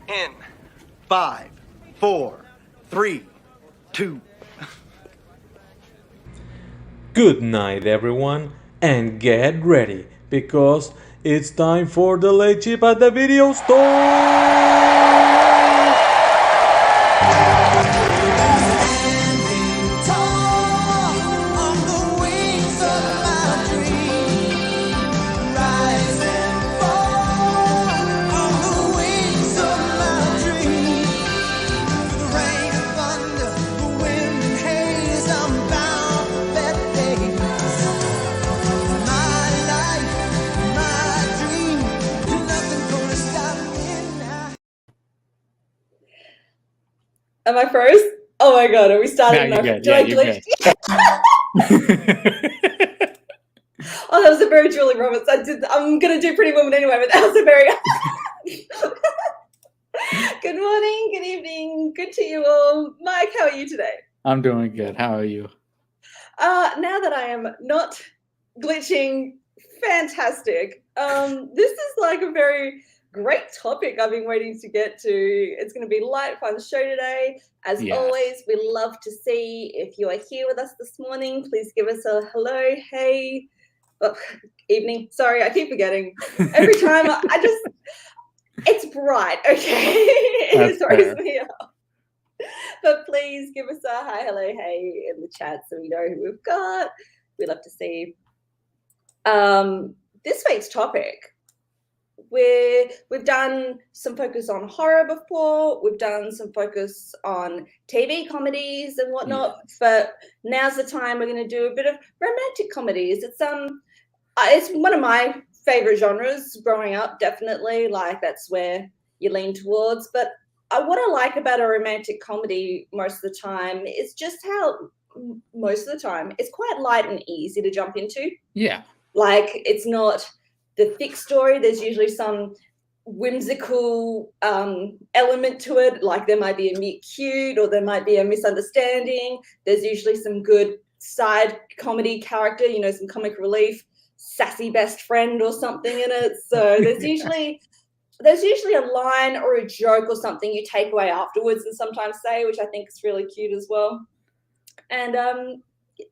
In 5, 4, 3, 2. Good night, everyone, and get ready because it's time for the late chip at the video store. Am I froze? Oh my god, are we starting? No, you're good. Do Yeah, I you're glitch? good. Oh, that was a very Julie Roberts. I'm gonna do Pretty Woman anyway, but that was a very. Good morning, good evening, good to you all. Mike, how are you today? I'm doing good. How are you? Now that I am not glitching, fantastic. This is like a very great topic I've been waiting to get to. It's going to be a light, fun show today. As always, we love to see if you are here with us this morning. Please give us a hello, hey, evening. Sorry, I keep forgetting. Every time it's bright, okay? It throws me off. But please give us a hi, hello, hey in the chat so we know who we've got. We love to see. This week's topic, we've done some focus on horror before. We've done some focus on TV comedies and whatnot. Yes. But now's the time we're going to do a bit of romantic comedies. It's one of my favorite genres growing up. Definitely, like that's where you lean towards. But what I like about a romantic comedy most of the time is just how most of the time it's quite light and easy to jump into. Yeah. Like it's not the thick story. There's usually some whimsical element to it. Like there might be a meet cute or there might be a misunderstanding. There's usually some good side comedy character, some comic relief, sassy best friend or something in it. So there's usually a line or a joke or something you take away afterwards and sometimes say, which I think is really cute as well. And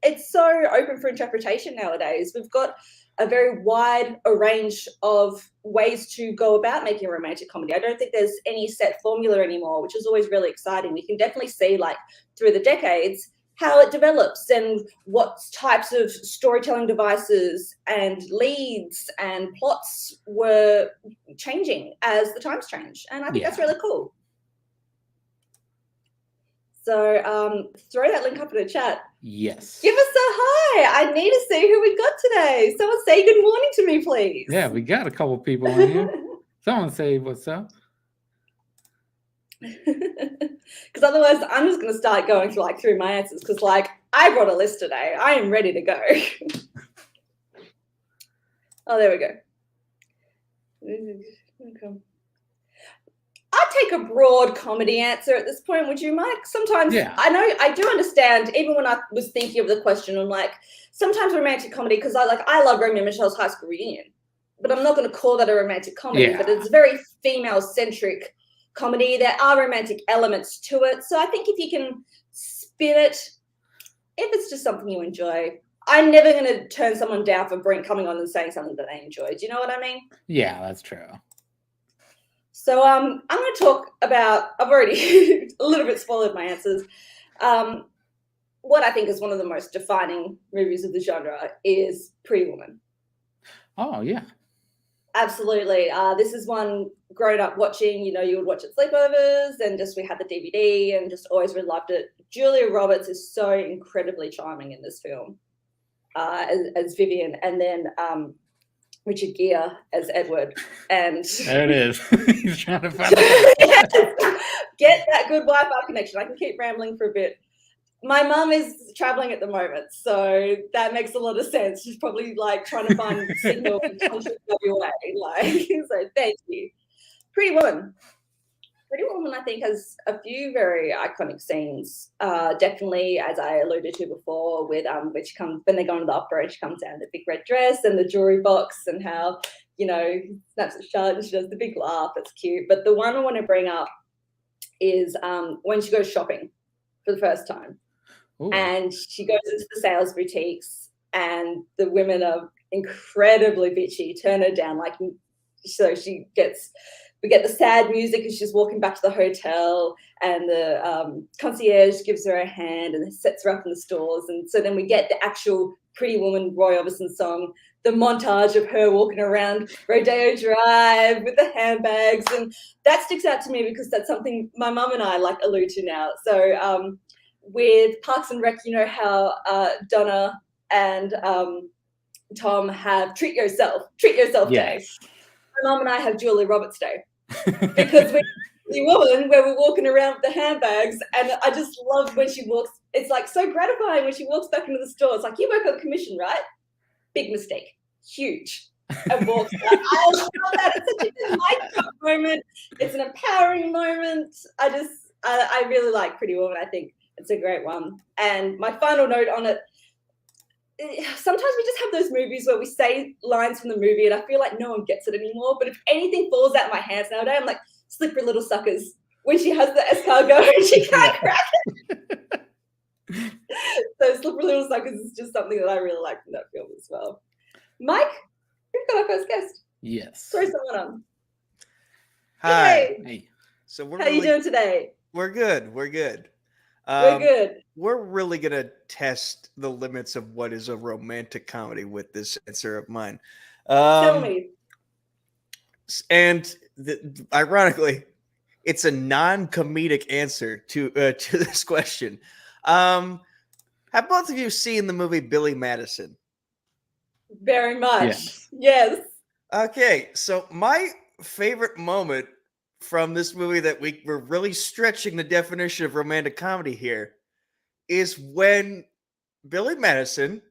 it's so open for interpretation nowadays. We've got a very wide range of ways to go about making a romantic comedy. I don't think there's any set formula anymore, which is always really exciting. We can definitely see, like, through the decades, how it develops and what types of storytelling devices and leads and plots were changing as the times change. And I think that's really cool. So throw that link up in the chat. Yes. Give us a hi. I need to see who we got today. Someone say good morning to me, please. Yeah, we got a couple people in here. Someone say what's up. Because otherwise I'm just going to start going through my answers because I brought a list today. I am ready to go. Oh, there we go. Okay. I'd take a broad comedy answer at this point. Would you, Mike? Sometimes, I know, I do understand, even when I was thinking of the question, I'm like, sometimes romantic comedy, because I love Romeo and Michelle's High School Reunion, but I'm not going to call that a romantic comedy, but it's a very female-centric comedy. There are romantic elements to it. So I think if you can spin it, if it's just something you enjoy, I'm never going to turn someone down for coming on and saying something that they enjoy. Do you know what I mean? Yeah, that's true. So I'm going to talk about, I've already a little bit spoiled my answers. What I think is one of the most defining movies of the genre is Pretty Woman. Oh, yeah. Absolutely. This is one grown up watching, you would watch at sleepovers and just we had the DVD and just always really loved it. Julia Roberts is so incredibly charming in this film as Vivian. And then Richard Gere as Edward. And there it is. He's trying to find get that good Wi-Fi connection. I can keep rambling for a bit. My mum is traveling at the moment, so that makes a lot of sense. She's probably trying to find signal in WA. So thank you. Pretty Woman. Pretty Woman, I think, has a few very iconic scenes. Definitely, as I alluded to before, with when they go into the opera and she comes down in the big red dress and the jewelry box, and how snaps at Charlotte and she does the big laugh. It's cute. But the one I want to bring up is when she goes shopping for the first time. Ooh. And she goes into the sales boutiques and the women are incredibly bitchy, turn her down. So we get the sad music as she's walking back to the hotel, and the concierge gives her a hand and sets her up in the stores. And so then we get the actual Pretty Woman Roy Orbison song, the montage of her walking around Rodeo Drive with the handbags. And that sticks out to me because that's something my mum and I allude to now. So with Parks and Rec, how Donna and Tom have Treat Yourself Day. My mum and I have Julia Roberts Day because we're the woman where we're walking around with the handbags, and I just love when she walks. It's so gratifying when she walks back into the store. It's like, you work on commission, right? Big mistake, huge, and walks back. I love that. It's such a good mic drop moment. It's an empowering moment. I really like Pretty Woman. I think it's a great one. And my final note on it. Sometimes we just have those movies where we say lines from the movie and I feel like no one gets it anymore. But if anything falls out of my hands nowadays, I'm like, slippery little suckers. When she has the escargot and she can't crack it. So slippery little suckers is just something that I really like from that film as well. Mike, we've got our first guest. Yes. Throw someone on. Hi. Hey. So How you doing today? We're good. We're good. We're good. We're really going to test the limits of what is a romantic comedy with this answer of mine. Tell me. And ironically, it's a non-comedic answer to this question. Have both of you seen the movie Billy Madison? Very much. Yes. Okay, so my favorite moment from this movie that we're really stretching the definition of romantic comedy here is when Billy Madison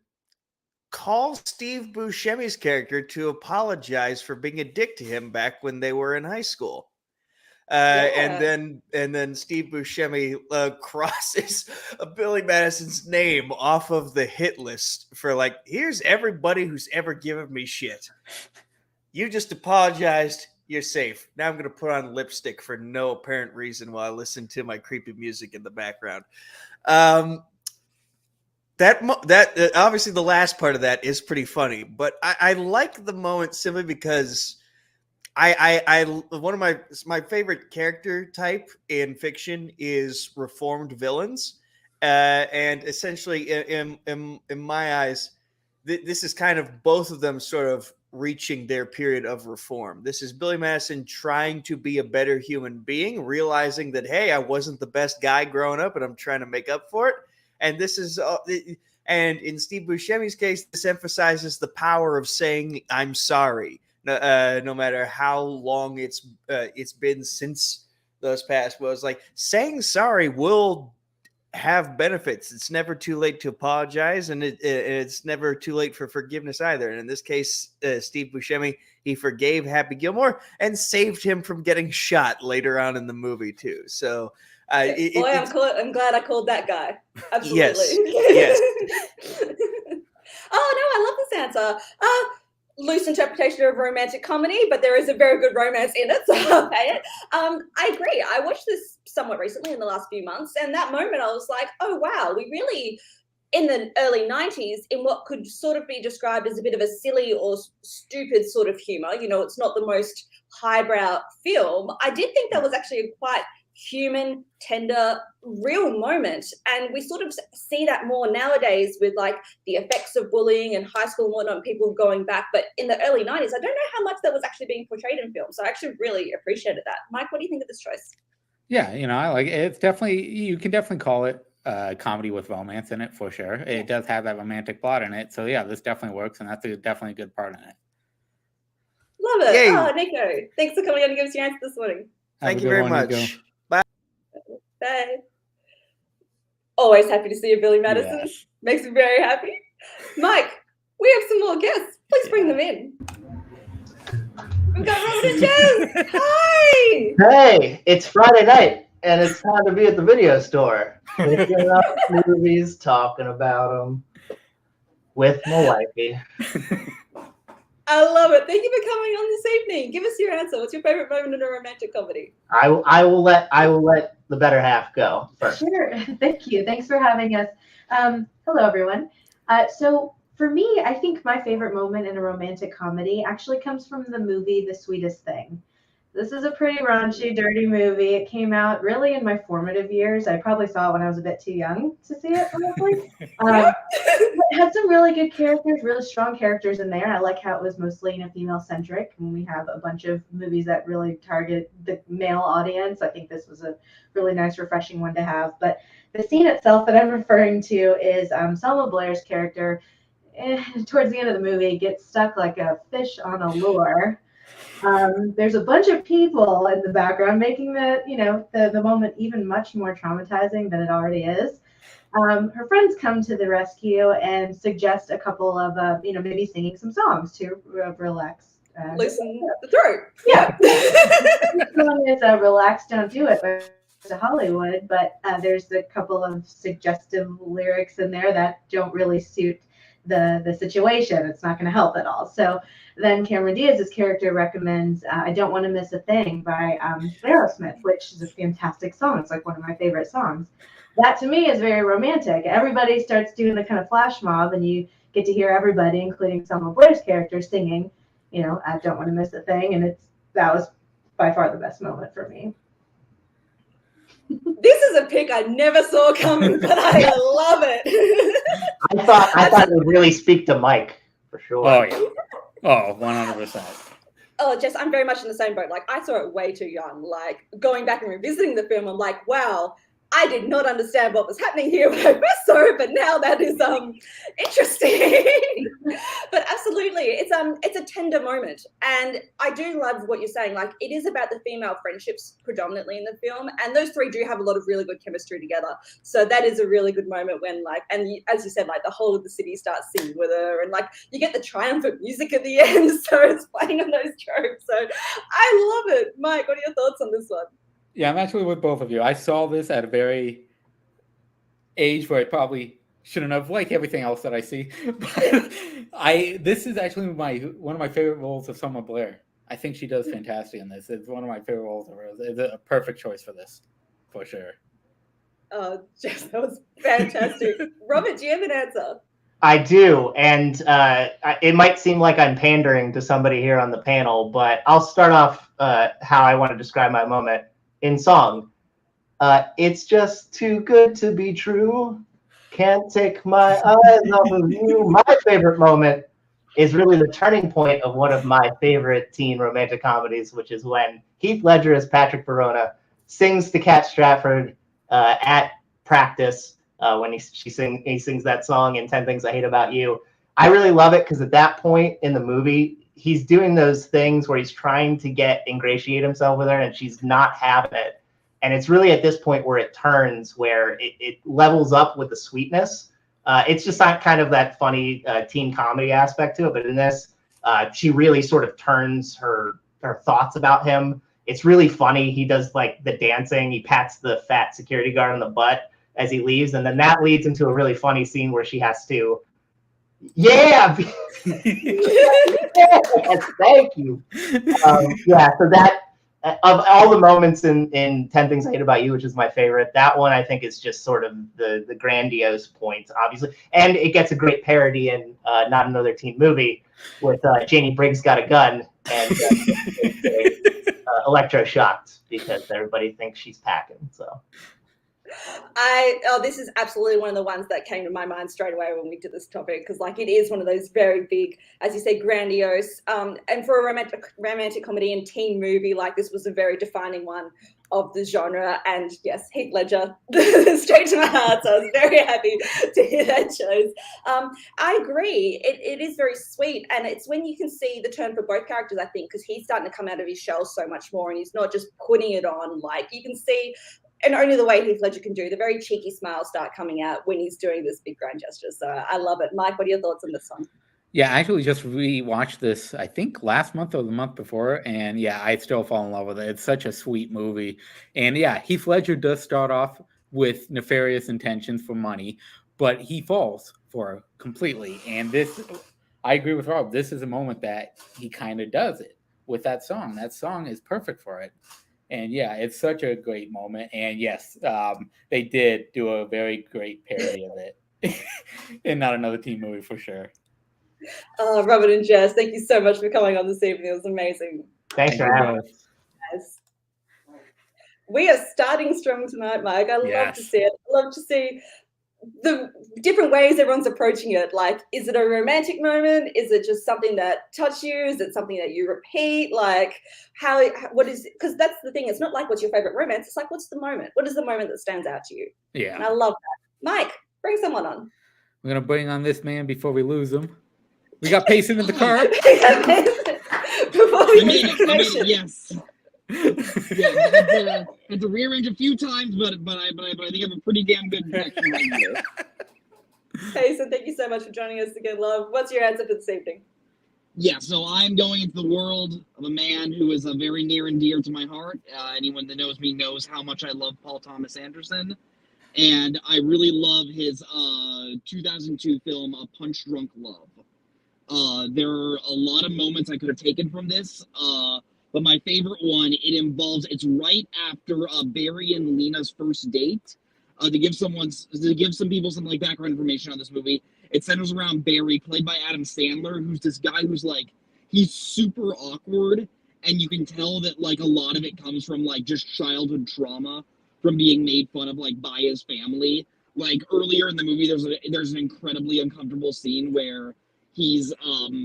calls Steve Buscemi's character to apologize for being a dick to him back when they were in high school. And then Steve Buscemi crosses Billy Madison's name off of the hit list for here's everybody who's ever given me shit. You just apologized. You're safe. Now I'm going to put on lipstick for no apparent reason while I listen to my creepy music in the background. That obviously the last part of that is pretty funny, but I like the moment simply because I one of my favorite character type in fiction is reformed villains, and essentially in my eyes, this is kind of both of them sort of reaching their period of reform. This is Billy Madison trying to be a better human being, realizing that, hey, I wasn't the best guy growing up and I'm trying to make up for it. And this is, and in Steve Buscemi's case, this emphasizes the power of saying, I'm sorry, no matter how long it's been since those past. Was saying sorry will have benefits. It's never too late to apologize, and it's never too late for forgiveness either. And in this case, Steve Buscemi, he forgave Happy Gilmore and saved him from getting shot later on in the movie too. So I'm glad I called that guy. Absolutely. Yes. Oh no, I love this answer. Loose interpretation of romantic comedy, but there is a very good romance in it, so I'll pay it. I agree. I watched this somewhat recently in the last few months, and that moment I was like, oh wow, we really, in the early 90s, in what could sort of be described as a bit of a silly or stupid sort of humor, it's not the most highbrow film, I did think that was actually a quite human, tender, real moment. And we sort of see that more nowadays with the effects of bullying and high school and whatnot, people going back. But in the early 90s, I don't know how much that was actually being portrayed in film. So I actually really appreciated that. Mike, what do you think of this choice? Yeah, I like it. It's definitely, you can definitely call it a comedy with romance in it for sure. It does have that romantic plot in it. So yeah, this definitely works, and that's definitely a good part in it. Love it. Yay. Oh, Nico, thanks for coming on and giving us your answer this morning. Thank you very much. Nico. Bye. Always happy to see you, Billy Madison. Yes. Makes me very happy. Mike, we have some more guests. Please bring them in. We've got Robert and Jez. Hi. Hey, it's Friday night, and it's time to be at the video store. Picking up movies, talking about them with my wifey. I love it. Thank you for coming on this evening. Give us your answer. What's your favorite moment in a romantic comedy? I will let the better half go first. Sure. Thank you. Thanks for having us. Hello, everyone. So for me, I think my favorite moment in a romantic comedy actually comes from the movie The Sweetest Thing. This is a pretty raunchy, dirty movie. It came out really in my formative years. I probably saw it when I was a bit too young to see it, probably. It had some really good characters, really strong characters in there. I like how it was mostly female centric. And we have a bunch of movies that really target the male audience. I think this was a really nice, refreshing one to have. But the scene itself that I'm referring to is Selma Blair's character. Towards the end of the movie, gets stuck like a fish on a lure. There's a bunch of people in the background making the moment even much more traumatizing than it already is. Her friends come to the rescue and suggest a couple of maybe singing some songs to relax. Loosen the throat. Yeah. The song is "Relax, Don't Do It" by to Hollywood, but there's a couple of suggestive lyrics in there that don't really suit the situation. It's not going to help at all. So then Cameron Diaz's character recommends "I Don't Want to Miss a Thing" by Aerosmith, which is a fantastic song. It's like one of my favorite songs. That to me is very romantic. Everybody starts doing the kind of flash mob, and you get to hear everybody, including Selma Blair's character, singing, "I Don't Want to Miss a Thing," and that was by far the best moment for me. This is a pick I never saw coming, but I love it. I thought it would really speak to Mike for sure. Oh yeah. Oh, 100%. Oh, Jess, I'm very much in the same boat. Like, I saw it way too young. Like, going back and revisiting the film, I'm like, wow, I did not understand what was happening here when I first saw it, but now that is interesting. But absolutely, it's a tender moment, and I do love what you're saying. Like, it is about the female friendships predominantly in the film, and those three do have a lot of really good chemistry together. So that is a really good moment when, like, and as you said, like the whole of the city starts singing with her, and like you get the triumphant music at the end, so it's playing on those tropes. So I love it. Mike, what are your thoughts on this one? Yeah, I'm actually with both of you. I saw this at a very age where I probably shouldn't have, like everything else that I see. But this is actually one of my favorite roles of Selma Blair. I think she does fantastic in this. It's one of my favorite roles of hers. It's a perfect choice for this, for sure. Jess, that was fantastic. Robert, do you have an answer? I do, and it might seem like I'm pandering to somebody here on the panel, but I'll start off how I want to describe my moment in song. It's just too good to be true. Can't take my eyes off of you. My favorite moment is really the turning point of one of my favorite teen romantic comedies, which is when Heath Ledger as Patrick Verona sings to Kat Stratford at practice when he sings that song in 10 Things I Hate About You. I really love it because at that point in the movie, he's doing those things where he's trying to ingratiate himself with her, and she's not having it. And it's really at this point where it turns, where it levels up with the sweetness. It's just not kind of that funny teen comedy aspect to it, but in this, she really sort of turns her thoughts about him. It's really funny. He does like the dancing. He pats the fat security guard on the butt as he leaves, and then that leads into a really funny scene where she has to, yes, thank you. So that. Of all the moments in 10 Things I Hate About You, which is my favorite, that one I think is just sort of the grandiose point, obviously. And it gets a great parody in Not Another Teen Movie with Janie Briggs Got a Gun and electroshocked because everybody thinks she's packing. So this is absolutely one of the ones that came to my mind straight away when we did this topic, because like it is one of those very big, as you say, grandiose, and for a romantic comedy and teen movie, like this was a very defining one of the genre. And yes, Heath Ledger, straight to my heart. So I was very happy to hear that chose. I agree. It is very sweet, and it's when you can see the turn for both characters, I think, because he's starting to come out of his shell so much more, and he's not just putting it on. Like you can see. And only the way Heath Ledger can do, the very cheeky smiles start coming out when he's doing this big grand gesture. So I love it. Mike, what are your thoughts on this one? Yeah, I actually just rewatched this, I think last month or the month before, and yeah, I still fall in love with it. It's such a sweet movie. And yeah, Heath Ledger does start off with nefarious intentions for money, but he falls for her completely. And this, I agree with Rob. This is a moment that he kind of does it with that song. That song is perfect for it. And yeah, it's such a great moment. And yes, they did do a very great parody of it. And Not Another Teen Movie for sure. Robert and Jess, thank you so much for coming on this evening. It was amazing. Thanks for having us. Yes. We are starting strong tonight, Mike. I love to see it. I love to see the different ways everyone's approaching it. Like, is it a romantic moment? Is it just something that touched you? Is it something that you repeat? Like, what is, because that's the thing. It's not like, what's your favorite romance? It's like, what's the moment? What is the moment that stands out to you? Yeah. And I love that. Mike, bring someone on. We're going to bring on this man before we lose him. We got Payson in the car. Before we lose the connection. Yes. Yeah, had to rearrange a few times, but I think I have a pretty damn good connection right here. Payson, thank you so much for joining us again, love. What's your answer for this evening? Yeah, so I'm going into the world of a man who is very near and dear to my heart. Anyone that knows me knows how much I love Paul Thomas Anderson. And I really love his 2002 film, Punch Drunk Love. There are a lot of moments I could have taken from this, but my favorite one, it's right after Barry and Lena's first date. To give some people some like background information on this movie, it centers around Barry, played by Adam Sandler, who's this guy who's like, he's super awkward, and you can tell that like a lot of it comes from like just childhood trauma from being made fun of like by his family. Like earlier in the movie, there's an incredibly uncomfortable scene where he's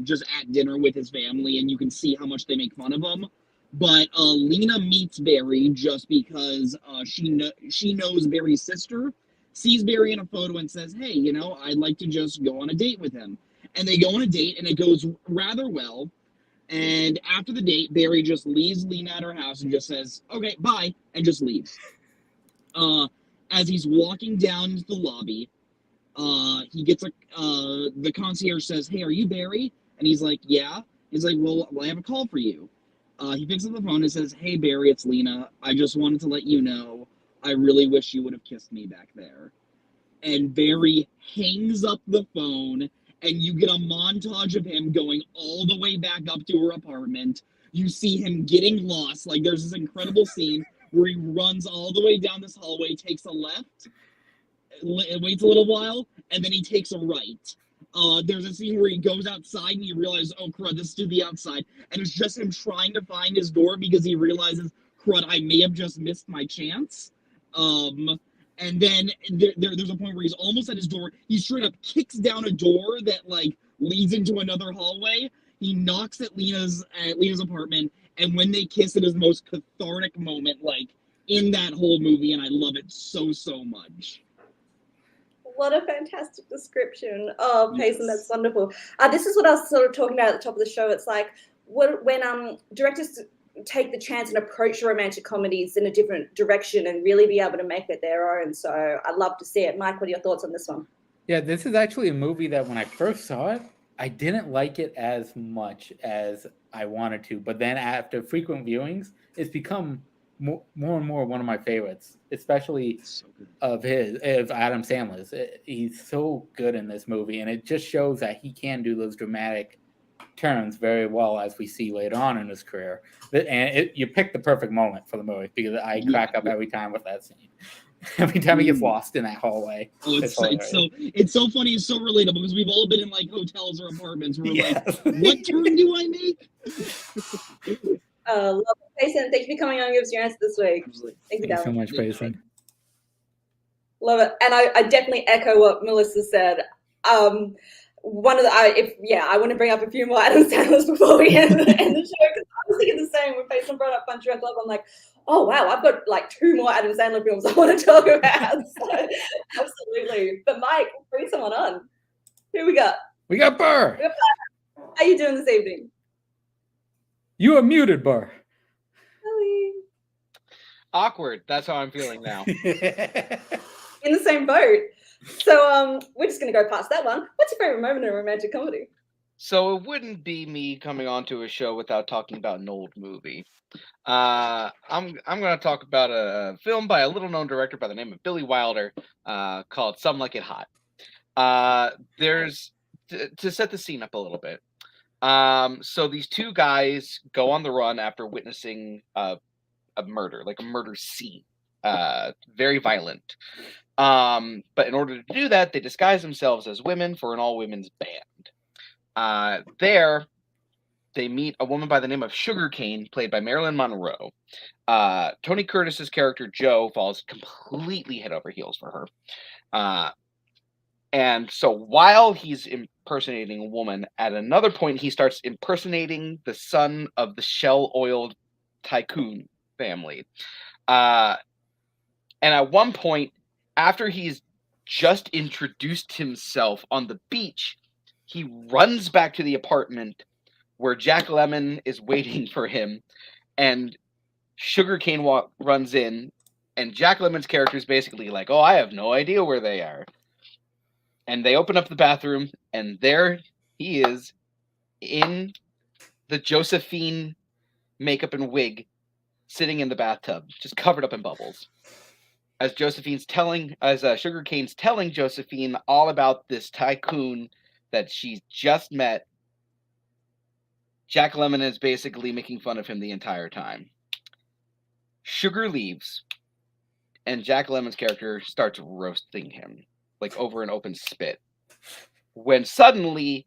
just at dinner with his family, and you can see how much they make fun of him. But Lena meets Barry just because she knows Barry's sister, sees Barry in a photo, and says, "Hey, I'd like to just go on a date with him." And they go on a date, and it goes rather well. And after the date, Barry just leaves Lena at her house and just says, "Okay, bye," and just leaves. As he's walking down to the lobby, he gets the concierge says, "Hey, are you Barry?" And he's like, "Yeah." He's like, well, I have a call for you." He picks up the phone and says, "Hey, Barry, it's Lena. I just wanted to let you know, I really wish you would have kissed me back there." And Barry hangs up the phone, and you get a montage of him going all the way back up to her apartment. You see him getting lost. Like, there's this incredible scene where he runs all the way down this hallway, takes a left, waits a little while, and then he takes a right. There's a scene where he goes outside and he realizes, oh crud, this is to the outside, and it's just him trying to find his door because he realizes, crud, I may have just missed my chance. And then there's a point where he's almost at his door. He straight up kicks down a door that like leads into another hallway. He knocks at Lena's apartment, and when they kiss, it is the most cathartic moment like in that whole movie, and I love it so much. What a fantastic description. Oh, Payson, that's wonderful. This is what I was sort of talking about at the top of the show. It's like when directors take the chance and approach romantic comedies in a different direction and really be able to make it their own. So I love to see it. Mike, what are your thoughts on this one? Yeah, this is actually a movie that when I first saw it, I didn't like it as much as I wanted to. But then after frequent viewings, it's become more and more one of my favorites, especially of Adam Sandler's. He's so good in this movie, and it just shows that he can do those dramatic turns very well, as we see later on in his career. And you picked the perfect moment for the movie because I crack up every time with that scene. Every time he gets lost in that hallway. Oh, it's so funny. It's so relatable because we've all been in like hotels or apartments where we're like, what turn do I make? Love it. Payson, thank you for coming on and give us your answer this week. Thank you so much, Payson. Love it. And I definitely echo what Melissa said. One of the I want to bring up a few more Adam Sandler's before we end the show, because I was thinking the same when Payson brought up Punch Drunk Love. I'm like, oh wow, I've got like 2 more Adam Sandler films I want to talk about. So, absolutely. But Mike, bring someone on. Who we got? We got Burr. How you doing this evening? You are muted, Burr. Hi. Awkward. That's how I'm feeling now. In the same boat. So we're just going to go past that one. What's your favorite moment in a romantic comedy? So it wouldn't be me coming onto a show without talking about an old movie. I'm going to talk about a film by a little-known director by the name of Billy Wilder called Some Like It Hot. There's to set the scene up a little bit. So these two guys go on the run after witnessing a murder, like a murder scene, very violent. But in order to do that, they disguise themselves as women for an all-women's band. There, they meet a woman by the name of Sugarcane, played by Marilyn Monroe. Tony Curtis's character Joe falls completely head over heels for her. And so while he's impersonating a woman, at another point he starts impersonating the son of the Shell-oiled tycoon family. And at one point, after he's just introduced himself on the beach, he runs back to the apartment where Jack Lemmon is waiting for him, and Sugarcane runs in, and Jack Lemmon's character is basically like, "Oh, I have no idea where they are." And they open up the bathroom, and there he is in the Josephine makeup and wig, sitting in the bathtub, just covered up in bubbles. As Sugarcane's telling Josephine all about this tycoon that she's just met, Jack Lemmon is basically making fun of him the entire time. Sugar leaves, and Jack Lemmon's character starts roasting him, like over an open spit. When suddenly,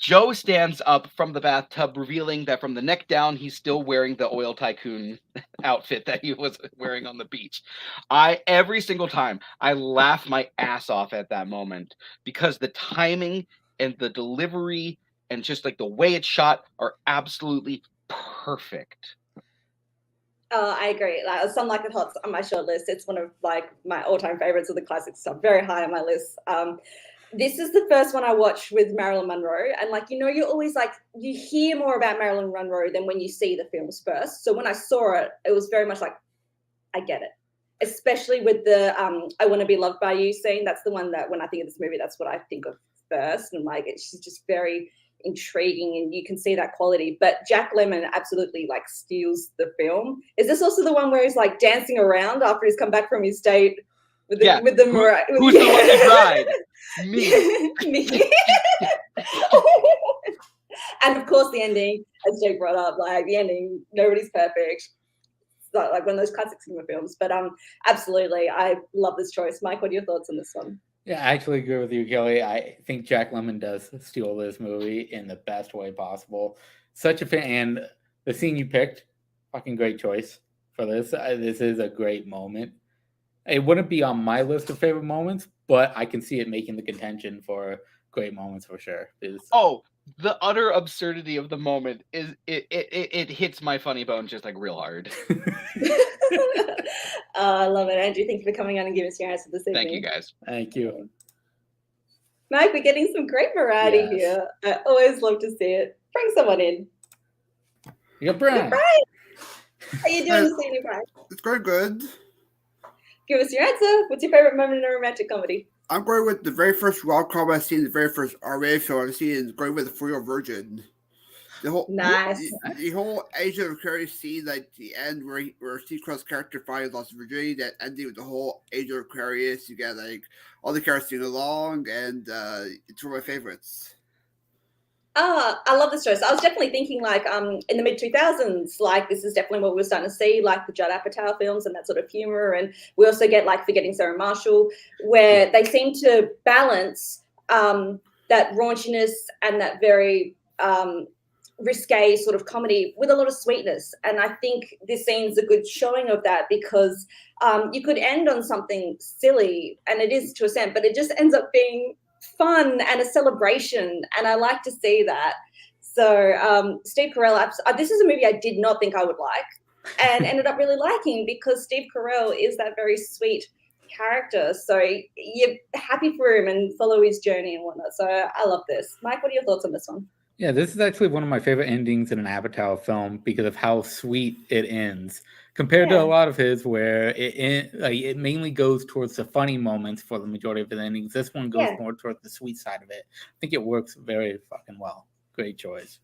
Joe stands up from the bathtub, revealing that from the neck down, he's still wearing the oil tycoon outfit that he was wearing on the beach. Every single time, I laugh my ass off at that moment, because the timing and the delivery and just like the way it's shot are absolutely perfect. I agree. Like Some Like It Hot's on my short list. It's one of like my all-time favorites of the classic stuff. Very high on my list. This is the first one I watched with Marilyn Monroe, and like you're always like you hear more about Marilyn Monroe than when you see the films first. So when I saw it, it was very much like I get it, especially with the "I Want to Be Loved by You" scene. That's the one that when I think of this movie, that's what I think of first, and like she's just very intriguing, and you can see that quality. But Jack Lemmon absolutely like steals the film. Is this also the one where he's like dancing around after he's come back from his date with the Who's the one who cried? Me. Me. And of course the ending, as Jake brought up, like the ending, nobody's perfect. It's not like one of those classic cinema films. But absolutely, I love this choice. Mike, what are your thoughts on this one? Yeah, I actually agree with you, Kelly. I think Jack Lemmon does steal this movie in the best way possible. Such a fan, and the scene you picked, fucking great choice for this. This is a great moment. It wouldn't be on my list of favorite moments, but I can see it making the contention for great moments for sure. The utter absurdity of the moment is it hits my funny bone just like real hard. I love it. Andrew, thank you for coming on and giving us your answer this evening. Thank you, guys. Thank you. Mike, we're getting some great variety here. I always love to see it. Bring someone in. You got Brian. How you doing this evening, Brian? It's going good. Give us your answer. What's your favorite moment in a romantic comedy? I'm going with the very first rom-com I've seen, the very first R-rated film I've seen, is going with The For Real Virgin. The whole the whole Agent of Aquarius scene, like the end where Steve Carell's character finally lost virginity, that ending with the whole Agent of Aquarius, you got like all the characters singing along, and it's one of my favorites. I love this choice. I was definitely thinking like in the mid 2000s, like this is definitely what we're starting to see, like the Judd Apatow films and that sort of humor. And we also get like Forgetting Sarah Marshall, where they seem to balance that raunchiness and that very risque sort of comedy with a lot of sweetness. And I think this scene's a good showing of that, because you could end on something silly, and it is to an extent, but it just ends up being fun and a celebration, and I like to see that. So Steve Carell, this is a movie I did not think I would like, and ended up really liking, because Steve Carell is that very sweet character. So you're happy for him and follow his journey and whatnot. So I love this. Mike, what are your thoughts on this one? Yeah, this is actually one of my favorite endings in an Apatow film because of how sweet it ends. Compared to a lot of his, where it mainly goes towards the funny moments for the majority of his endings. This one goes more towards the sweet side of it. I think it works very fucking well. Great choice.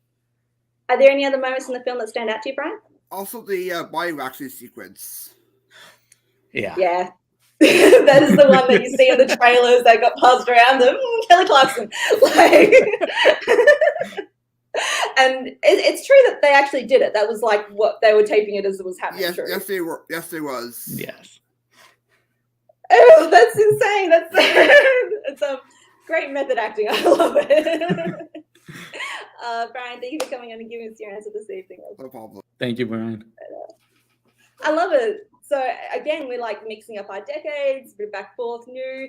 Are there any other moments in the film that stand out to you, Brian? Also, the body waxing sequence. Yeah. Yeah. That is the one that you see in the trailers that got passed around them. Kelly Clarkson. Like, and it's true that they actually did it. That was like what they were taping it as it was happening. Yes, true. yes, they were. Yes, they was. Yes. Oh, that's insane. That's it's a great method acting. I love it. Brian, thank you for coming on and giving us your answer this evening. No problem. Thank you, Brian. I love it. So again, we're like mixing up our decades, we're back forth new,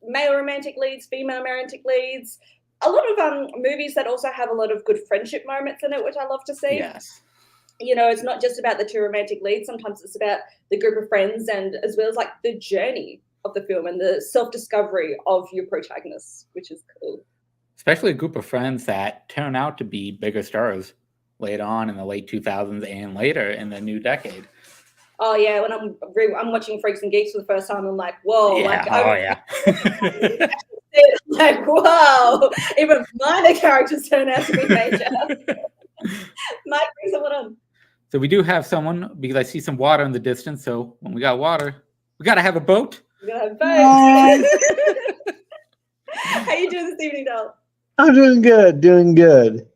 male romantic leads, female romantic leads. A lot of movies that also have a lot of good friendship moments in it, which I love to see. Yes. You know, it's not just about the two romantic leads. Sometimes it's about the group of friends and as well as like the journey of the film and the self-discovery of your protagonists, which is cool. Especially a group of friends that turn out to be bigger stars later on in the late 2000s and later in the new decade. Oh yeah, when I'm watching Freaks and Geeks for the first time, I'm like, whoa, Yeah. like whoa, even minor characters turn out to be major. Mike, bring someone on. So we do have someone because I see some water in the distance. So when we got water, we got to have a boat. We gotta have boats. How you doing this evening, doll? I'm doing good.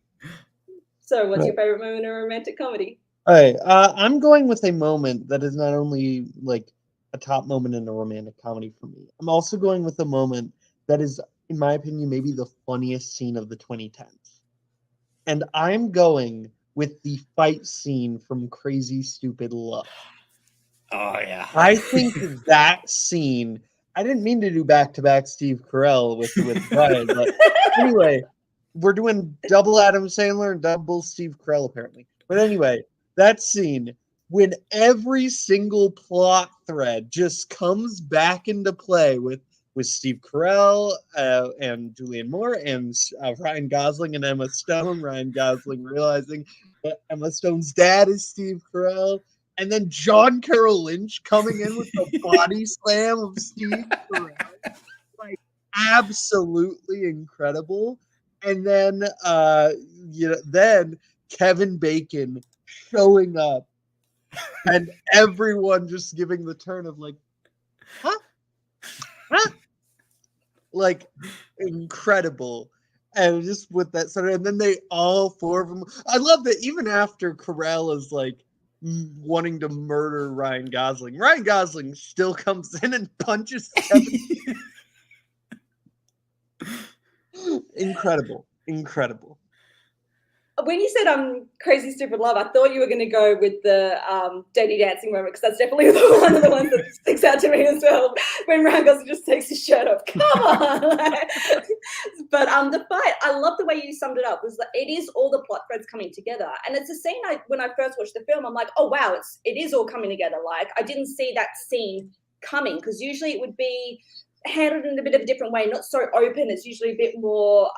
So, what's your favorite moment in a romantic comedy? All right, I'm going with a moment that is not only like a top moment in a romantic comedy for me. I'm also going with a moment that is, in my opinion, maybe the funniest scene of the 2010s. And I'm going with the fight scene from Crazy Stupid Love. Oh, yeah. I think that scene, I didn't mean to do back-to-back Steve Carell with Brian, but anyway, we're doing double Adam Sandler and double Steve Carell, apparently. But anyway, that scene, when every single plot thread just comes back into play with Steve Carell and Julianne Moore and Ryan Gosling and Emma Stone. Ryan Gosling realizing that Emma Stone's dad is Steve Carell. And then John Carroll Lynch coming in with the body slam of Steve Carell. Like, absolutely incredible. And then, then Kevin Bacon showing up and everyone just giving the turn of like, huh? Like, incredible. And just with that sort of, and then they all four of them. I love that even after Carell is like wanting to murder Ryan Gosling still comes in and punches Kevin. Incredible. When you said Crazy Stupid Love, I thought you were going to go with the Dirty Dancing moment because that's definitely one of the ones that sticks out to me as well. When Ryan Gosling just takes his shirt off, come on! But the fight, I love the way you summed it up. Was that it is all the plot threads coming together, and it's a scene. When I first watched the film, I'm like, oh wow, it is all coming together. Like I didn't see that scene coming because usually it would be handled in a bit of a different way, not so open. It's usually a bit more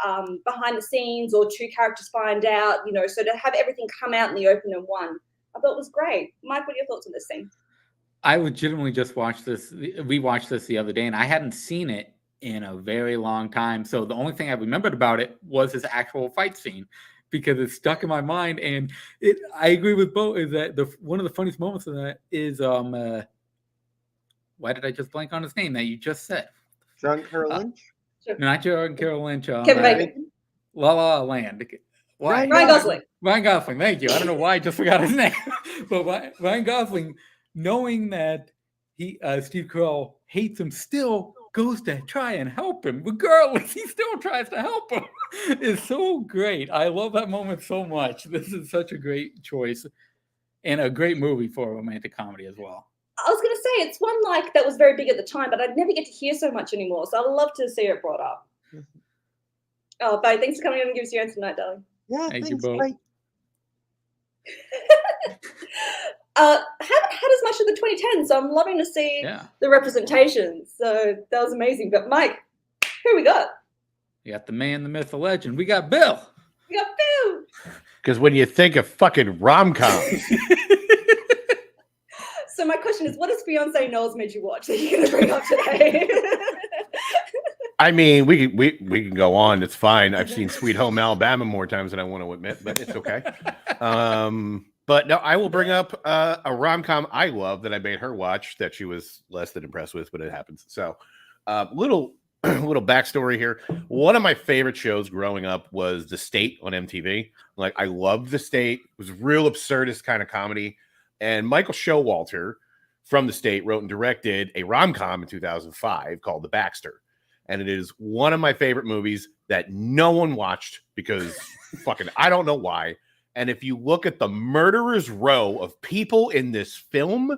behind the scenes or two characters find out, so to have everything come out in the open in one, I thought was great. Mike, what are your thoughts on this scene? I legitimately just watched this. We watched this the other day and I hadn't seen it in a very long time. So the only thing I remembered about it was his actual fight scene because it's stuck in my mind. And I agree with Bo is that one of the funniest moments of that is why did I just blank on his name that you just said? John Carroll Lynch? Not John Carroll Lynch. Kevin Bacon. La La Land. Why? Ryan Gosling. Ryan Gosling, thank you. I don't know why I just forgot his name. But Ryan Gosling, knowing that Steve Carell hates him, still goes to try and help him. Regardless, he still tries to help him. It's so great. I love that moment so much. This is such a great choice and a great movie for a romantic comedy as well. I was going to say, it's one like that was very big at the time, but I'd never get to hear so much anymore. So I'd love to see it brought up. Oh, Bo, thanks for coming on and giving us your answer tonight, darling. Yeah, Thank thanks, you, Bo. Haven't had as much of the 2010s, so I'm loving to see the representation. So that was amazing. But Mike, who we got? We got the man, the myth, the legend. We got Bill. We got Bill. Because when you think of fucking rom-coms. So my question is, what has Beyonce Knowles made you watch that you're going to bring up today? I mean, we can go on. It's fine. I've seen Sweet Home Alabama more times than I want to admit, but it's okay. But no, I will bring up a rom-com I love that I made her watch that she was less than impressed with, but it happens. So little little backstory here. One of my favorite shows growing up was The State on MTV. Like, I loved The State. It was real absurdist kind of comedy. And Michael Showalter from The State wrote and directed a rom-com in 2005 called The Baxter. And it is one of my favorite movies that no one watched because fucking, I don't know why. And if you look at the murderer's row of people in this film,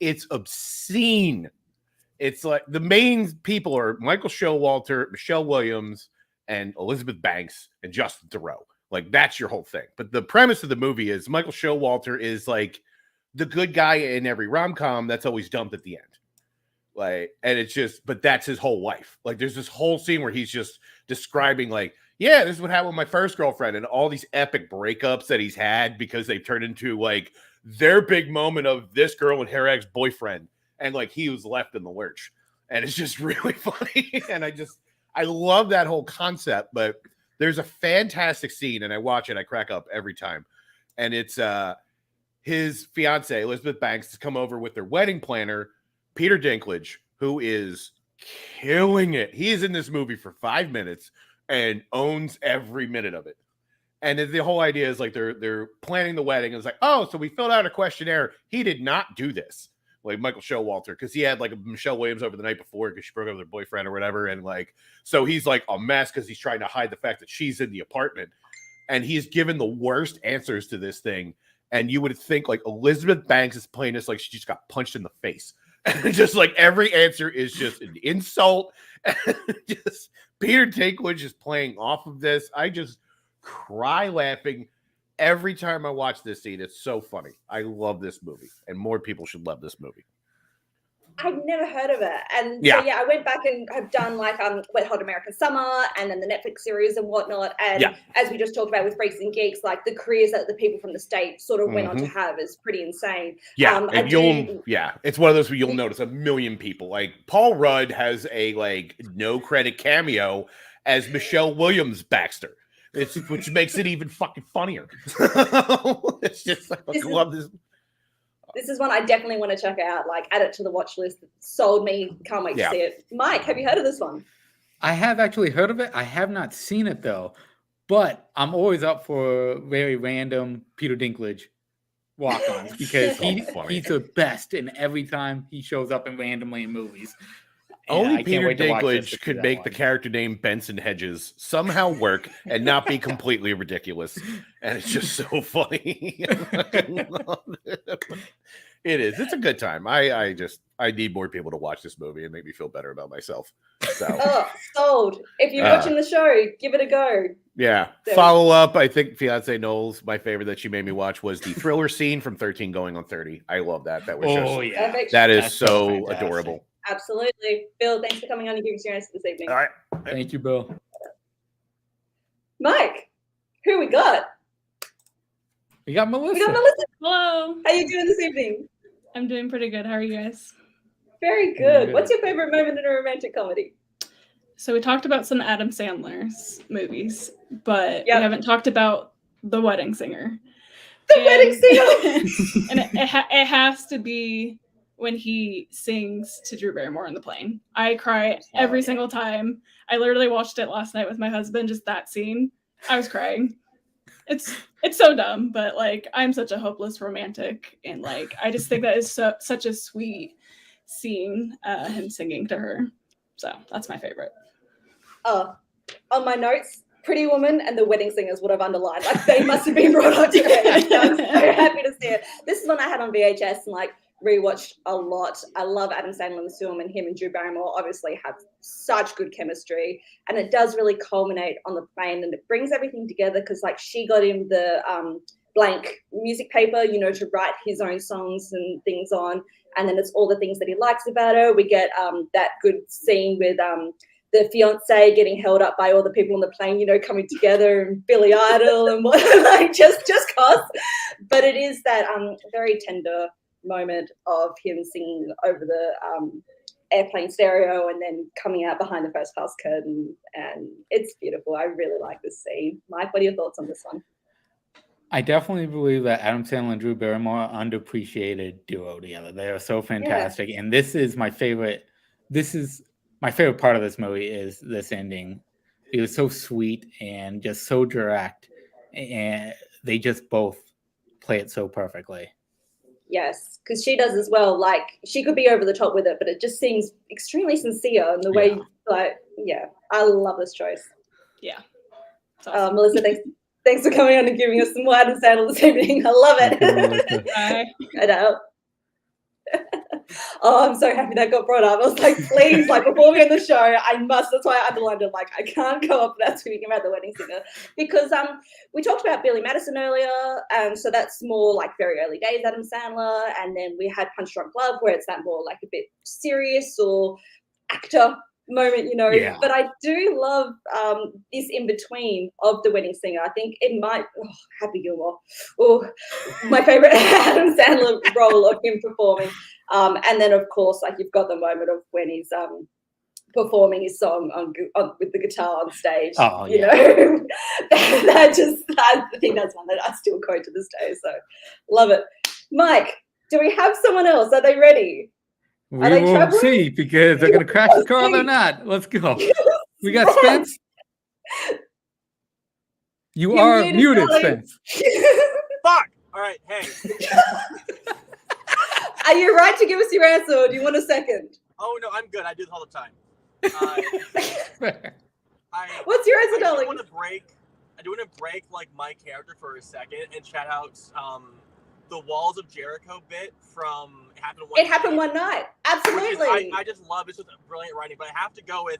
it's obscene. It's like the main people are Michael Showalter, Michelle Williams, and Elizabeth Banks, and Justin Theroux. Like, that's your whole thing. But the premise of the movie is Michael Showalter is like the good guy in every rom-com that's always dumped at the end. Like, and it's just, but that's his whole life. Like, there's this whole scene where he's just describing, like, yeah, this is what happened with my first girlfriend, and all these epic breakups that he's had because they've turned into like their big moment of this girl and her ex-boyfriend, and like he was left in the lurch. And it's just really funny. And I love that whole concept. But there's a fantastic scene, and I watch it, I crack up every time. And it's his fiance, Elizabeth Banks, has come over with their wedding planner, Peter Dinklage, who is killing it. He is in this movie for 5 minutes and owns every minute of it. And the whole idea is like they're planning the wedding. It's like, oh, so we filled out a questionnaire. He did not do this. Like Michael Showalter, because he had like a Michelle Williams over the night before because she broke up with her boyfriend or whatever. And like, so he's like a mess because he's trying to hide the fact that she's in the apartment. And he's given the worst answers to this thing. And you would think like Elizabeth Banks is playing this like she just got punched in the face. And just like every answer is just an insult. Just Peter Dinklage is playing off of this. I just cry laughing every time I watch this scene. It's so funny. I love this movie, and more people should love this movie. I've never heard of it. And Yeah. so, I went back and have done like Wet Hot American Summer and then the Netflix series and whatnot. And as we just talked about with Freaks and Geeks, like the careers that the people from the state sort of went on to have is pretty insane. Yeah. And it's one of those where you'll notice a million people. Like Paul Rudd has a like no credit cameo as Michelle Williams Baxter. Which makes it even fucking funnier. It's just like, I love this. This is one I definitely want to check out. Like, add it to the watch list. Sold me. Can't wait to see it. Mike, have you heard of this one? I have actually heard of it. I have not seen it though, but I'm always up for very random Peter Dinklage walk-ons because he's the best in every time he shows up randomly in movies. Only Peter Dinklage could make the character name Benson Hedges somehow work and not be completely ridiculous. And it's just so funny. It is. It's a good time. I need more people to watch this movie and make me feel better about myself. So sold. If you're watching the show, give it a go. Yeah. Follow up. I think Fiance Knowles, my favorite that she made me watch was the thriller scene from 13 Going on 30. I love that. That was that is so adorable. Absolutely. Bill, thanks for coming on and giving us your answer this evening. All right. Thank you, Bill. Mike, who we got? We got Melissa. Hello. How you doing this evening? I'm doing pretty good. How are you guys? Very good. What's your favorite moment in a romantic comedy? So we talked about some Adam Sandler's movies, but we haven't talked about The Wedding Singer. Wedding Singer! And it has to be when he sings to Drew Barrymore on the plane. I cry every single time. I literally watched it last night with my husband, just that scene. I was crying. It's so dumb, but like I'm such a hopeless romantic, and like I just think that is such a sweet scene, him singing to her. So that's my favorite. On my notes, Pretty Woman and The Wedding Singer is what I've underlined. Like they must have been brought up together. I'm so happy to see it. This is one I had on VHS and like rewatched a lot. I love Adam Sandler in the film, and him and Drew Barrymore obviously have such good chemistry, and it does really culminate on the plane, and it brings everything together because like she got him the blank music paper, to write his own songs and things on, and then it's all the things that he likes about her. We get that good scene with the fiance getting held up by all the people on the plane, coming together, and Billy Idol and what, like just cause. But it is that very tender moment of him singing over the airplane stereo and then coming out behind the first class curtain, and it's beautiful. I really like this scene. Mike, what are your thoughts on this one? I definitely believe that Adam Sandler and Drew Barrymore are underappreciated duo together. They are so fantastic, and this is my favorite. This is my favorite part of this movie is this ending. It was so sweet and just so direct, and they just both play it so perfectly. Yes, because she does as well. Like she could be over the top with it, but it just seems extremely sincere in the way. Like, yeah, I love this choice. Yeah, awesome. Melissa, thanks for coming on and giving us some more Adam Sandler this evening. I love it. I know. Oh, I'm so happy that got brought up. I was like, please, like before we end the show, I must. That's why I underlined it. Like, I can't go up without speaking about The Wedding Singer because we talked about Billy Madison earlier, so that's more like very early days Adam Sandler, and then we had Punch Drunk Love, where it's that more like a bit serious or actor moment, you know. Yeah. But I do love this in between of The Wedding Singer. I think it might Happy Gilmore. Oh, my favorite Adam Sandler role of him performing. And then of course, like you've got the moment of when he's performing his song on with the guitar on stage. Oh, you yeah. know, I think that's one that I still quote to this day. So love it. Mike, do we have someone else? Are they ready? We will see because they're going to crash the car or not. Let's go. We got Spence. You're are muted, Spence. Fuck. All right. Hey. Are you right to give us your answer, or do you want a second? Oh no, I'm good. I do this all the time. What's your answer, darling? I do want to break like my character for a second and shout out the Walls of Jericho bit from It Happened One Night. Absolutely. I just love it. It's just brilliant writing. But I have to go with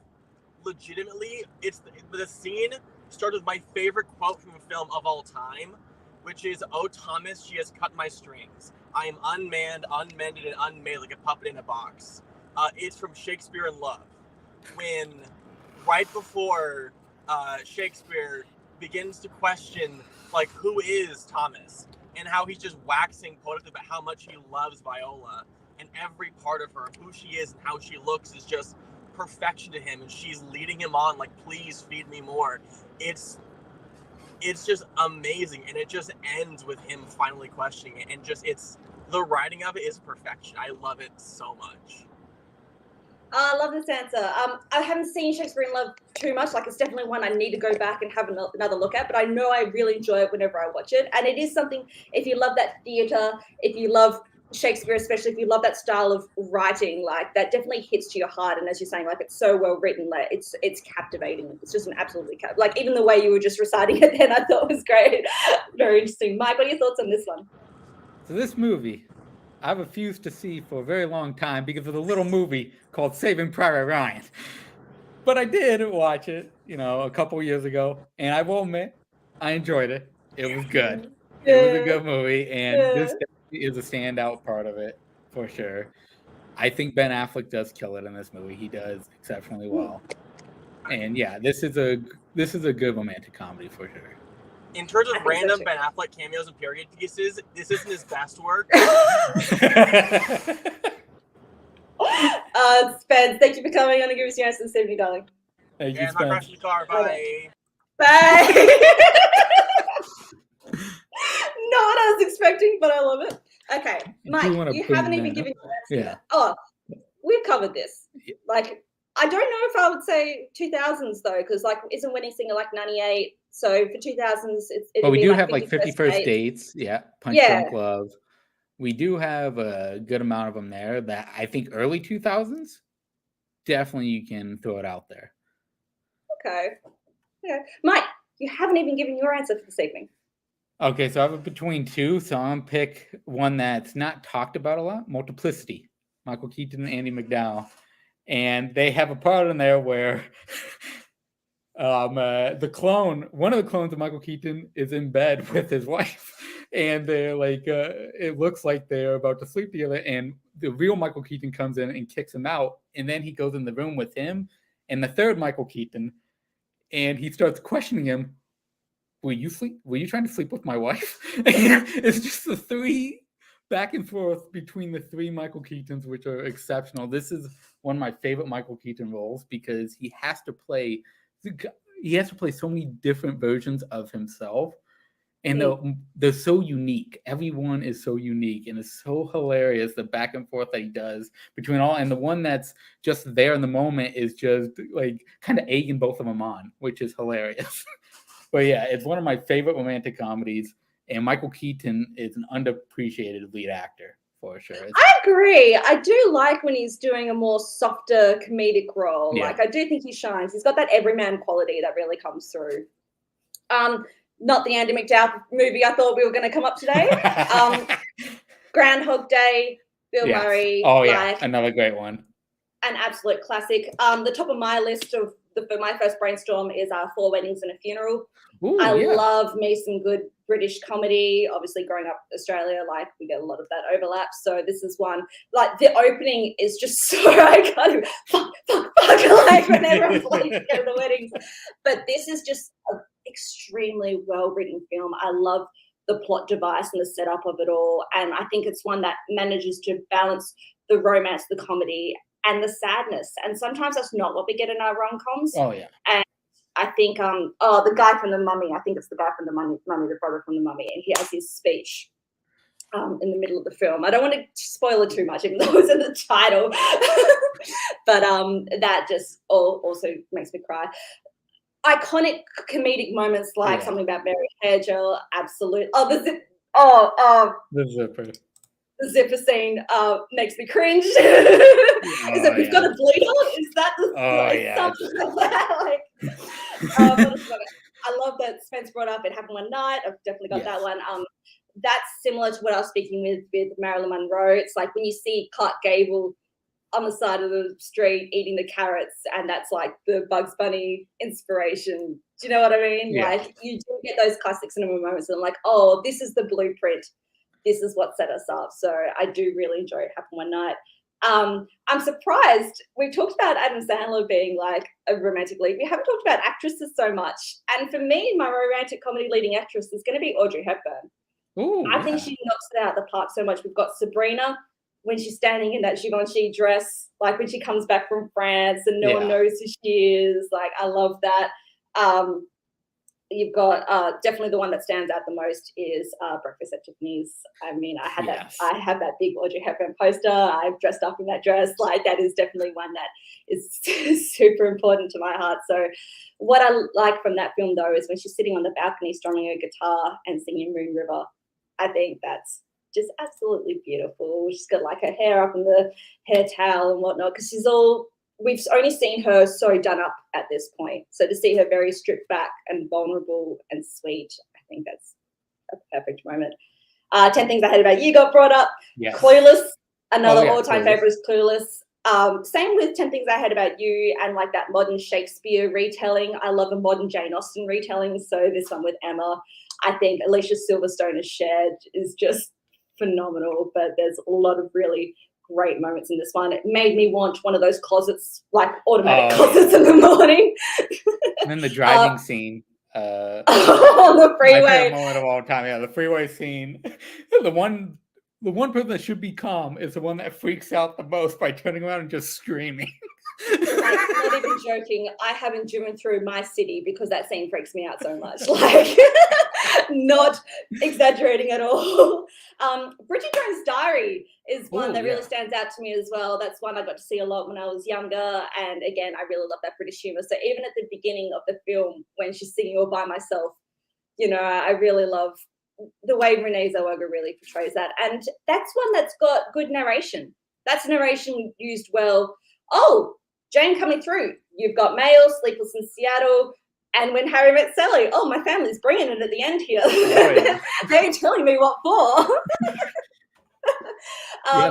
legitimately. It's the scene starts with my favorite quote from a film of all time, which is, "Oh Thomas, she has cut my strings. I am unmanned, unmended, and unmade like a puppet in a box." It's from Shakespeare in Love, when right before Shakespeare begins to question like who is Thomas and how he's just waxing poetic about how much he loves Viola, and every part of her, who she is and how she looks, is just perfection to him, and she's leading him on like, please feed me more. It's just amazing, and it just ends with him finally questioning it, and just the writing of it is perfection. I love it so much. I love this answer. I haven't seen Shakespeare in Love too much. Like, it's definitely one I need to go back and have another look at. But I know I really enjoy it whenever I watch it. And it is something, if you love that theatre, if you love Shakespeare, especially if you love that style of writing, like that definitely hits to your heart. And as you're saying, like it's so well written, like it's captivating. It's just an absolutely like even the way you were just reciting it then, I thought was great. Very interesting. Mike, what are your thoughts on this one? So this movie, I've refused to see for a very long time because of the little movie called Saving Private Ryan. But I did watch it, a couple years ago, and I will admit, I enjoyed it. It was good. Yeah. It was a good movie, and this is a standout part of it for sure. I think Ben Affleck does kill it in this movie. He does exceptionally well. And yeah, this is a good romantic comedy for sure. In terms of random Ben Affleck cameos and period pieces, this isn't his best work. Spence, thank you for coming on and giving us your answer this evening, darling. Thank you, Spence. I'm not crashing the car. Bye. Bye. Not what I was expecting, but I love it. Okay, Mike, you haven't even given your answer. Yeah. Oh, we've covered this. Like, I don't know if I would say 2000s though, because like, isn't Wedding Singer like 98? So for 2000s, But we do have like 50 First Dates. Yeah. Punch Drunk Love. We do have a good amount of them there that I think early 2000s, definitely you can throw it out there. Okay. Yeah. Mike, you haven't even given your answer for this evening. Okay, so I have it between two, so I'm going to pick one that's not talked about a lot, Multiplicity. Michael Keaton and Andy McDowell. And they have a part in there where one of the clones of Michael Keaton is in bed with his wife. And they're like, it looks like they're about to sleep together. And the real Michael Keaton comes in and kicks him out. And then he goes in the room with him and the third Michael Keaton. And he starts questioning him. Were you trying to sleep with my wife? It's just the three back and forth between the three Michael Keatons, which are exceptional. This is one of my favorite Michael Keaton roles because he has to play so many different versions of himself. And they're so unique. Everyone is so unique, and it's so hilarious the back and forth that he does between all. And the one that's just there in the moment is just like kind of egging both of them on, which is hilarious. But yeah, it's one of my favorite romantic comedies, and Michael Keaton is an underappreciated lead actor for sure. I agree. I do like when he's doing a more softer comedic role. Yeah. Like I do think he shines. He's got that everyman quality that really comes through. Not the Andy McDowell movie I thought we were going to come up today. Groundhog Day, Bill Murray. Oh yeah, another great one. An absolute classic. The top of my list of for my first brainstorm is Four Weddings and a Funeral. Ooh, I yeah. love me some good British comedy. Obviously, growing up in Australia, like we get a lot of that overlap. So this is one. Like the opening is just so iconic. Fuck, like when everyone's like at the weddings. But this is just an extremely well-written film. I love the plot device and the setup of it all, and I think it's one that manages to balance the romance, the comedy, and the sadness. And sometimes that's not what we get in our rom-coms. Oh yeah. And I think the guy from The Mummy, I think it's the guy from The Mummy, the brother from The Mummy, and he has his speech in the middle of the film. I don't want to spoil it too much, even though it's in the title. But that just also makes me cry. Iconic comedic moments like Something About Mary Hairgel, absolute. The zipper. The zipper scene makes me cringe. Is it we've got a bleeder? Is that the something like that? Like, I love that Spence brought up It Happened One Night. I've definitely got that one. That's similar to what I was speaking with Marilyn Monroe. It's like when you see Clark Gable on the side of the street eating the carrots, and that's like the Bugs Bunny inspiration. Do you know what I mean? Yeah. Like you do get those classic cinema moments, and I'm like, oh, this is the blueprint. This is what set us up. So I do really enjoy It Happened One Night. I'm surprised. We've talked about Adam Sandler being like a romantic lead. We haven't talked about actresses so much. And for me, my romantic comedy leading actress is going to be Audrey Hepburn. Ooh, I think she knocks it out of the park so much. We've got Sabrina when she's standing in that Givenchy dress, like when she comes back from France and no one knows who she is. Like, I love that. You've got definitely the one that stands out the most is Breakfast at Tiffany's. I mean, I have that big Audrey Hepburn poster. I've dressed up in that dress. Like that is definitely one that is super important to my heart. So what I like from that film though is when she's sitting on the balcony strumming her guitar and singing Moon River. I think that's just absolutely beautiful. She's got like her hair up in the hair towel and whatnot because we've only seen her so done up at this point. So to see her very stripped back and vulnerable and sweet, I think that's a perfect moment. 10 Things I Hate About You got brought up. Yes. Clueless, another all-time Clueless. favorite is Clueless. Same with 10 Things I Hate About You and like that modern Shakespeare retelling. I love a modern Jane Austen retelling. So this one with Emma, I think Alicia Silverstone has shared is just phenomenal, but there's a lot of really great moments in this one. It made me want one of those closets, like automatic closets in the morning. And then the driving scene. On the freeway. My favorite moment of all time. Yeah, the freeway scene. The one person that should be calm is the one that freaks out the most by turning around and just screaming. Like, not even joking. I haven't driven through my city because that scene freaks me out so much. Like, not exaggerating at all. Bridget Jones' Diary is one that really stands out to me as well. That's one I got to see a lot when I was younger. And again, I really love that British humor. So even at the beginning of the film, when she's singing All By Myself, you know, I really love the way Renee Zellweger really portrays that. And that's one that's got good narration. That's narration used well. Oh, Jane coming through. You've got Mail, Sleepless in Seattle, and When Harry Met Sally. Oh, my family's bringing it at the end here. They're telling me what for.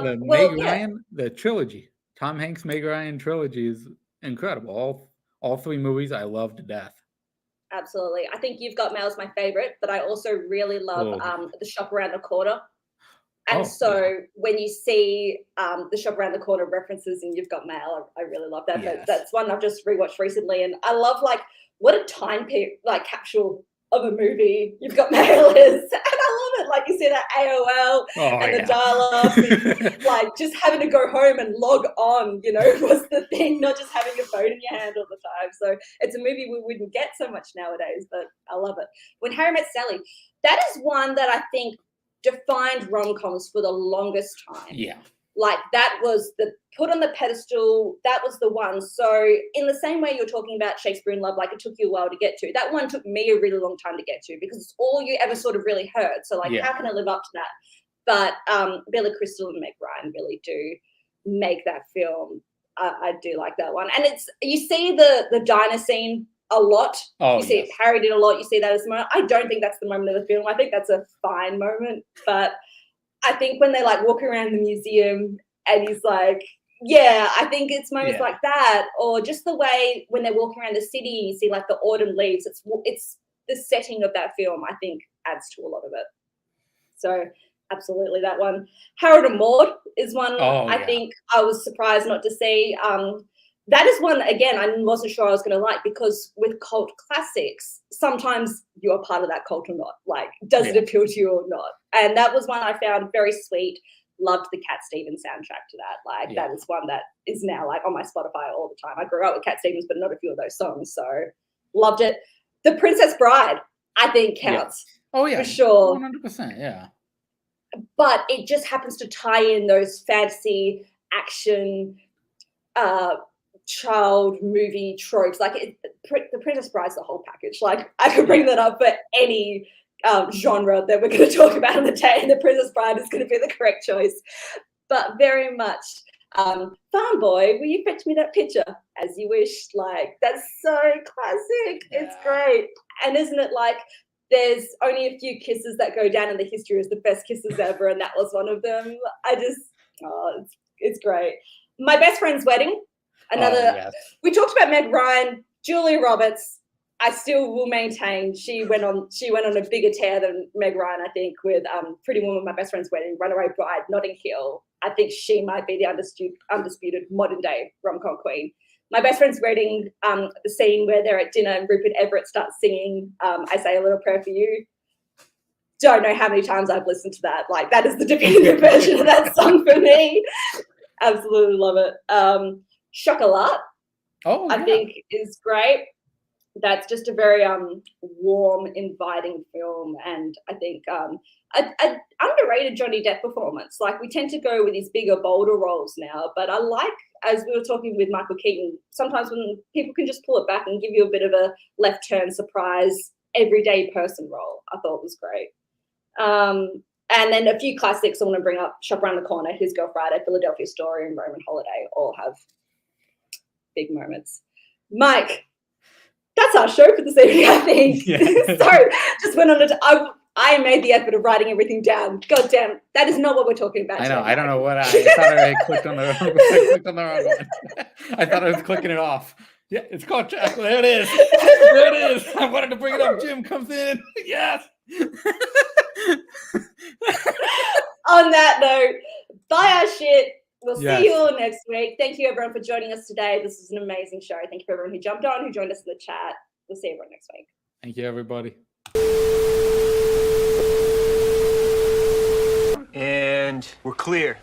The Meg Ryan, the trilogy. Tom Hanks, Meg Ryan trilogy is incredible. All three movies I love to death. Absolutely. I think You've Got Mail is my favorite, but I also really love The Shop Around the Corner. And when you see The Shop Around the Corner references in You've Got Mail, I really love that. Yes. But that's one I've just rewatched recently, and I love like what a time capsule of a movie You've Got Mail is. And I love it. Like you see that AOL and the dial-up, and, like just having to go home and log on, you know, was the thing, not just having your phone in your hand all the time. So it's a movie we wouldn't get so much nowadays, but I love it. When Harry Met Sally, that is one that I think defined rom-coms for the longest time. Yeah. Like that was the put on the pedestal. That was the one. So in the same way you're talking about Shakespeare in Love, like it took you a while to get to, that one took me a really long time to get to because it's all you ever sort of really heard. So like, how can I live up to that? But Billy Crystal and Meg Ryan really do make that film. I do like that one. And it's, you see the diner scene a lot. Oh, you see it parodied a lot. You see that as a moment. I don't think that's the moment of the film. I think that's a fine moment. But I think when they like walk around the museum and he's like, yeah, I think it's moments like that, or just the way when they're walking around the city and you see like the autumn leaves. It's the setting of that film, I think, adds to a lot of it. So absolutely that one. Harold and Maude is one I think I was surprised not to see. That is one, again, I wasn't sure I was going to like because with cult classics, sometimes you're part of that cult or not. Like, does it appeal to you or not? And that was one I found very sweet. Loved the Cat Stevens soundtrack to that. Like, that is one that is now like on my Spotify all the time. I grew up with Cat Stevens, but not a few of those songs. So loved it. The Princess Bride, I think counts. Oh, yeah. For sure. 100%. Yeah. But it just happens to tie in those fantasy action child movie tropes. Like the Princess Bride's the whole package. Like I could bring that up for any genre that we're going to talk about on the day, and the Princess Bride is going to be the correct choice. But very much Farm Boy, will you fetch me that picture? As you wish. Like that's so classic. It's great. And isn't it like there's only a few kisses that go down in the history as the best kisses ever, and that was one of them. It's great. My Best Friend's Wedding. Another. We talked about Meg Ryan, Julia Roberts. I still will maintain she went on a bigger tear than Meg Ryan, I think, with Pretty Woman, My Best Friend's Wedding, Runaway Bride, Notting Hill. I think she might be the undisputed modern day rom-com queen. My Best Friend's Wedding, the scene where they're at dinner and Rupert Everett starts singing I Say a Little Prayer for You. Don't know how many times I've listened to that. Like that is the definitive version of that song for me. Absolutely love it. Chocolat, I think is great. That's just a very warm, inviting film, and I think an underrated Johnny Depp performance. Like we tend to go with these bigger, bolder roles now, but I like, as we were talking with Michael Keaton, sometimes when people can just pull it back and give you a bit of a left turn surprise, everyday person role. I thought was great. And then a few classics I want to bring up: Shop Around the Corner, His Girl Friday, Philadelphia Story, and Roman Holiday all have big moments. Mike, that's our show for this evening, I think. Sorry, just went on it. I made the effort of writing everything down. God damn, that is not what we're talking about. I know. Today, I don't know what I thought. I clicked on the wrong one. I thought I was clicking it off. Yeah, it's called Chocolate. There it is. There it is. I wanted to bring it up. Jim comes in. Yes. On that note, buy our shit. We'll see you all next week. Thank you, everyone, for joining us today. This is an amazing show. Thank you for everyone who jumped on, who joined us in the chat. We'll see everyone next week. Thank you, everybody. And we're clear.